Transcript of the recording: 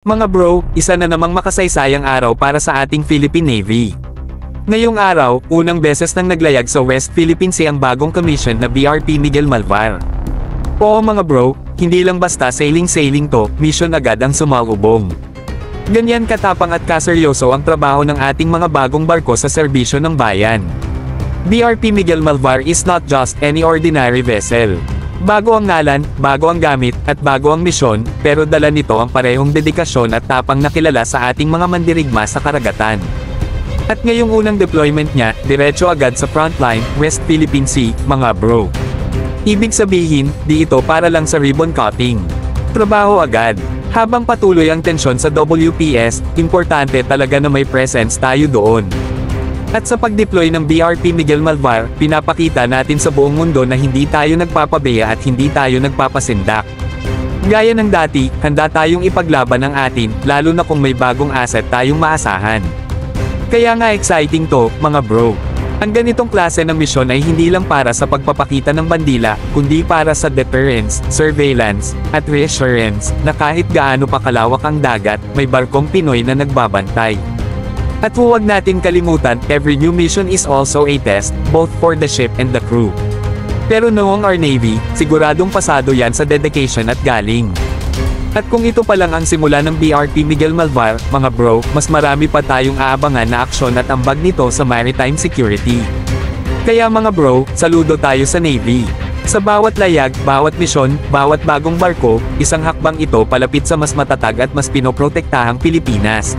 Mga bro, isa na namang makasaysayang araw para sa ating Philippine Navy. Ngayong araw, unang beses nang naglayag sa West Philippine Sea ang bagong commission na BRP Miguel Malvar. Oo mga bro, hindi lang basta sailing-sailing to, mission agad ang sumalubong. Ganyan katapang at kaseryoso ang trabaho ng ating mga bagong barko sa serbisyo ng bayan. BRP Miguel Malvar is not just any ordinary vessel. Bago ang ngalan, bago ang gamit, at bago ang misyon, pero dala nito ang parehong dedikasyon at tapang na kilala sa ating mga mandirigma sa karagatan. At ngayong unang deployment niya, diretso agad sa frontline, West Philippine Sea, mga bro. Ibig sabihin, di ito para lang sa ribbon cutting. Trabaho agad. Habang patuloy ang tensyon sa WPS, importante talaga na may presence tayo doon. At sa pag-deploy ng BRP Miguel Malvar, pinapakita natin sa buong mundo na hindi tayo nagpapabeya at hindi tayo nagpapasindak. Gaya ng dati, handa tayong ipaglaban ang atin, lalo na kung may bagong asset tayong maasahan. Kaya nga exciting to, mga bro. Ang ganitong klase ng misyon ay hindi lang para sa pagpapakita ng bandila, kundi para sa deterrence, surveillance, at reassurance, na kahit gaano pa kalawak ang dagat, may barkong Pinoy na nagbabantay. At huwag natin kalimutan, every new mission is also a test, both for the ship and the crew. Pero noong our Navy, siguradong pasado yan sa dedication at galing. At kung ito pa lang ang simula ng BRP Miguel Malvar, mga bro, mas marami pa tayong aabangan na aksyon at ambag nito sa maritime security. Kaya mga bro, saludo tayo sa Navy. Sa bawat layag, bawat misyon, bawat bagong barko, isang hakbang ito palapit sa mas matatag at mas pinoprotektahang Pilipinas.